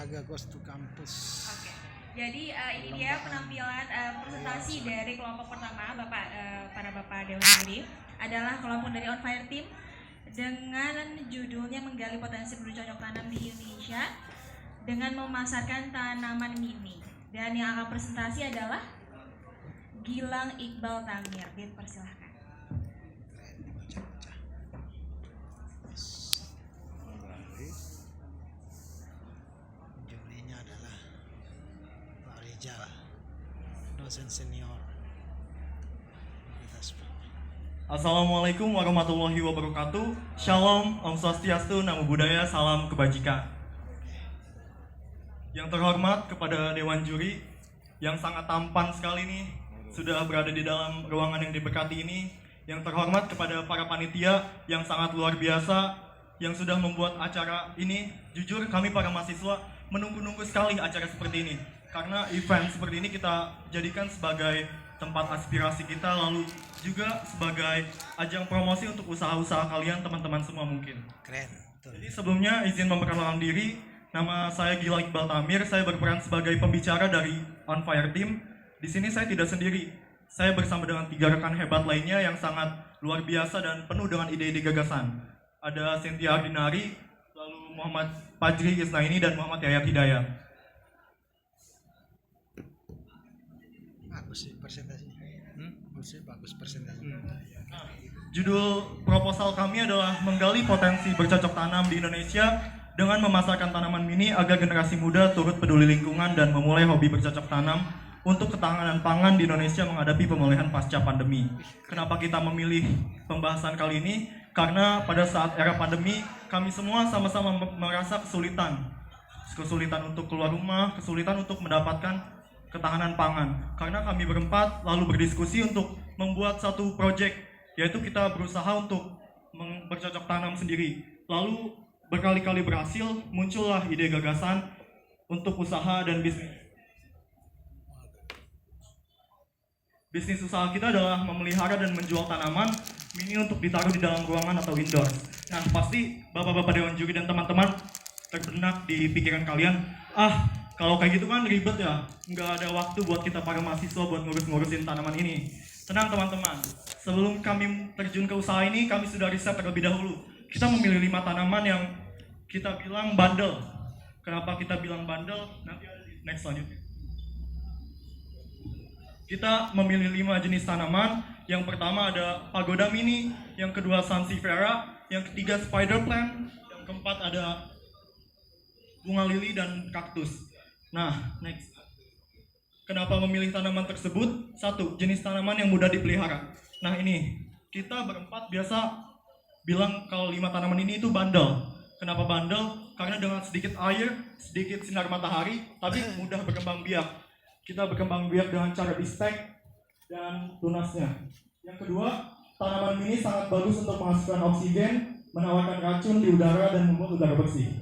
Saga Ghost to Campus. Oke. Jadi ini dia penampilan presentasi dari kelompok pertama para bapak Dewan Juri adalah kelompok dari On Fire Team dengan judulnya menggali potensi bercocok tanam di Indonesia dengan memasarkan tanaman mini. Dan yang akan presentasi adalah Gilang Iqbal Tamir. Dipersilahkan. Jurinya adalah Pak Rijal, dosen senior. Assalamualaikum warahmatullahi wabarakatuh. Shalom, Om Swastiastu, Namo Buddhaya, salam kebajikan. Yang terhormat kepada Dewan Juri yang sangat tampan sekali nih, sudah berada di dalam ruangan yang diberkati ini. Yang terhormat kepada para panitia yang sangat luar biasa yang sudah membuat acara ini. Jujur kami para mahasiswa menunggu-nunggu sekali acara seperti ini, karena event seperti ini kita jadikan sebagai tempat aspirasi kita, lalu juga sebagai ajang promosi untuk usaha-usaha kalian teman-teman semua mungkin. Keren. Jadi sebelumnya izin memperkenalkan diri, nama saya Gilang Iqbal Tamir, saya berperan sebagai pembicara dari On Fire Team. Di sini saya tidak sendiri, saya bersama dengan 3 rekan hebat lainnya yang sangat luar biasa dan penuh dengan ide-ide gagasan. Ada Cynthia Ardinari, lalu Muhammad Fajri Isnaini, dan Muhammad Yayat Hidayat. Bagus sih presentasinya. Bagus presentasinya. Judul proposal kami adalah menggali potensi bercocok tanam di Indonesia dengan memasarkan tanaman mini agar generasi muda turut peduli lingkungan dan memulai hobi bercocok tanam untuk ketahanan pangan di Indonesia menghadapi pemulihan pasca pandemi. Kenapa kita memilih pembahasan kali ini? Karena pada saat era pandemi, kami semua sama-sama merasa kesulitan untuk keluar rumah, kesulitan untuk mendapatkan ketahanan pangan. Karena kami berempat lalu berdiskusi untuk membuat satu proyek, yaitu kita berusaha untuk bercocok tanam sendiri. Lalu berkali-kali berhasil, muncullah ide gagasan untuk usaha dan bisnis. Bisnis usaha kita adalah memelihara dan menjual tanaman mini untuk ditaruh di dalam ruangan atau indoor. Nah, pasti bapak-bapak Dewan Juri dan teman-teman terbenak di pikiran kalian, kalau kayak gitu kan ribet ya, nggak ada waktu buat kita para mahasiswa buat ngurus-ngurusin tanaman ini. Tenang teman-teman, sebelum kami terjun ke usaha ini, kami sudah riset terlebih dahulu. Kita memilih 5 tanaman yang kita bilang bandel. Kenapa kita bilang bandel? Nanti ada di next selanjutnya. Kita memilih 5 jenis tanaman. Yang pertama ada Pagoda Mini, yang kedua Sansevieria, yang ketiga Spider Plant, yang keempat ada bunga lili dan kaktus. Nah, next. Kenapa memilih tanaman tersebut? 1. Jenis tanaman yang mudah dipelihara. Nah ini, kita berempat biasa bilang kalau 5 tanaman ini itu bandel. Kenapa bandel? Karena dengan sedikit air, sedikit sinar matahari, tapi mudah berkembang biak. Kita berkembang biak dengan cara di-stack dan tunasnya. Yang kedua, tanaman mini sangat bagus untuk menghasilkan oksigen, menawarkan racun di udara dan membuat udara bersih.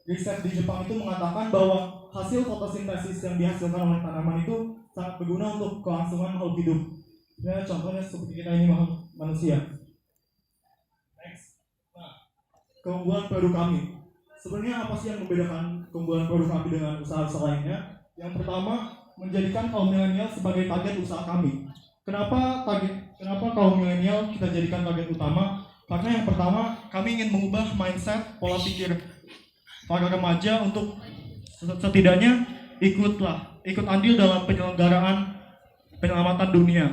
Riset di Jepang itu mengatakan bahwa hasil fotosintesis yang dihasilkan oleh tanaman itu sangat berguna untuk kelangsungan makhluk hidup. Ya, contohnya seperti kita ini manusia. Next. Nah, keunggulan produk kami. Sebenarnya apa sih yang membedakan keunggulan produk kami dengan usaha-usaha lainnya? Yang pertama, menjadikan kaum milenial sebagai target usaha kami. Kenapa kaum milenial kita jadikan target utama? Karena yang pertama, kami ingin mengubah mindset, pola pikir para remaja untuk setidaknya ikut andil dalam penyelenggaraan penyelamatan dunia.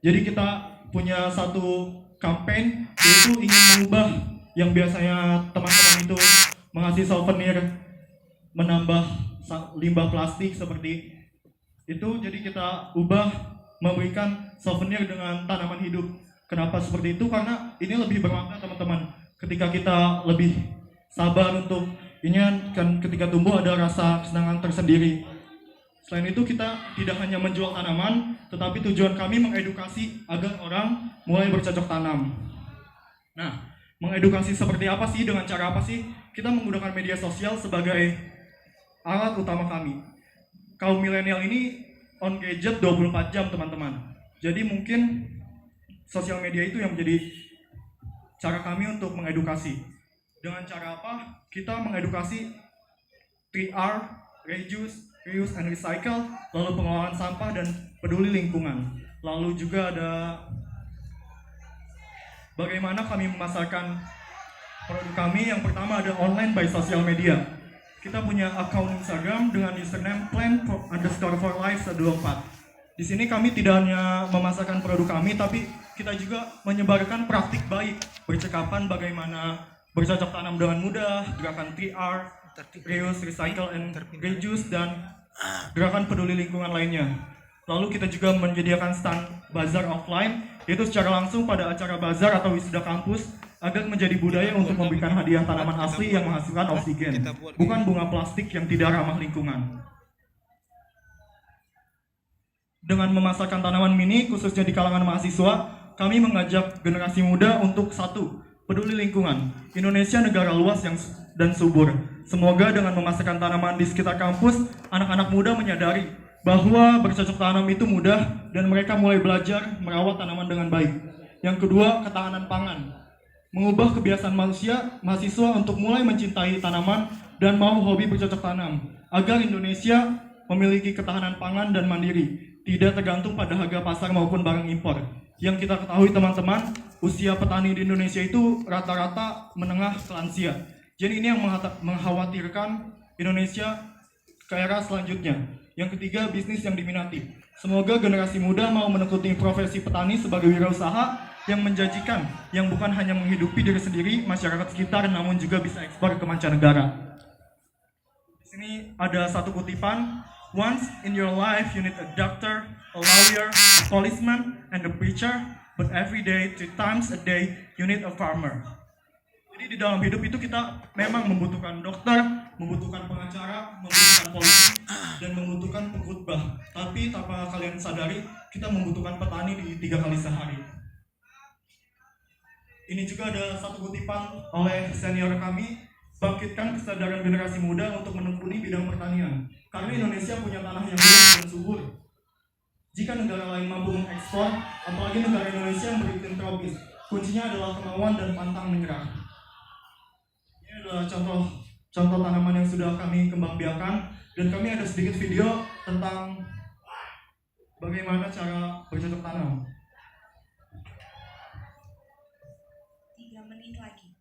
Jadi kita punya satu campaign, yaitu ingin mengubah yang biasanya teman-teman itu mengasih souvenir, menambah limbah plastik seperti itu, jadi kita ubah memberikan souvenir dengan tanaman hidup. Kenapa seperti itu? Karena ini lebih bermakna teman-teman. Ketika kita lebih sabar untuk ini kan, ketika tumbuh ada rasa kesenangan tersendiri. Selain itu kita tidak hanya menjual tanaman, tetapi tujuan kami mengedukasi agar orang mulai bercocok tanam. Nah, mengedukasi seperti apa sih? Dengan cara apa sih? Kita menggunakan media sosial sebagai alat utama kami. Kaum milenial ini on gadget 24 jam teman-teman. Jadi mungkin sosial media itu yang menjadi cara kami untuk mengedukasi. Dengan cara apa? Kita mengedukasi 3R reuse and recycle, lalu pengelolaan sampah dan peduli lingkungan. Lalu juga ada bagaimana kami memasarkan produk kami. Yang pertama ada online by sosial media. Kita punya akun Instagram dengan username plan_for_life124. Di sini kami tidak hanya memasarkan produk kami, tapi kita juga menyebarkan praktik baik, percakapan bagaimana bercocok tanam dengan mudah, gerakan 3R, reuse, recycle, and reduce, dan gerakan peduli lingkungan lainnya. Lalu kita juga menyediakan stand bazar offline, yaitu secara langsung pada acara bazar atau wisuda kampus, agar menjadi budaya untuk memberikan hadiah tanaman asli yang menghasilkan oksigen, bukan bunga plastik yang tidak ramah lingkungan. Dengan memasarkan tanaman mini, khususnya di kalangan mahasiswa, kami mengajak generasi muda untuk satu, peduli lingkungan. Indonesia negara luas dan subur. Semoga dengan memasarkan tanaman di sekitar kampus, anak-anak muda menyadari bahwa bercocok tanam itu mudah dan mereka mulai belajar merawat tanaman dengan baik. Yang kedua, ketahanan pangan. Mengubah kebiasaan mahasiswa untuk mulai mencintai tanaman dan mau hobi bercocok tanam, agar Indonesia memiliki ketahanan pangan dan mandiri, tidak tergantung pada harga pasar maupun barang impor. Yang kita ketahui teman-teman, usia petani di Indonesia itu rata-rata menengah ke lansia. Jadi ini yang mengkhawatirkan Indonesia ke era selanjutnya. Yang ketiga, bisnis yang diminati. Semoga generasi muda mau menekuni profesi petani sebagai wirausaha yang menjanjikan, yang bukan hanya menghidupi diri sendiri, masyarakat sekitar, namun juga bisa ekspor ke mancanegara. Di sini ada satu kutipan, "Once in your life you need a doctor, a lawyer, a policeman, and a preacher, but every day, 3 times a day, you need a farmer." Jadi di dalam hidup itu kita memang membutuhkan dokter, membutuhkan pengacara, membutuhkan polisi, dan membutuhkan pengkhotbah. Tapi tanpa kalian sadari, kita membutuhkan petani di 3 kali sehari. Ini juga ada satu kutipan oleh senior kami, bangkitkan kesadaran generasi muda untuk menekuni bidang pertanian. Karena Indonesia punya tanah yang luas dan subur. Jika negara lain mampu mengekspor, apalagi negara Indonesia yang beriklim tropis, kuncinya adalah kemauan dan pantang menyerah. Ini adalah contoh tanaman yang sudah kami kembang biakan, dan kami ada sedikit video tentang bagaimana cara bercocok tanam. 3 menit lagi.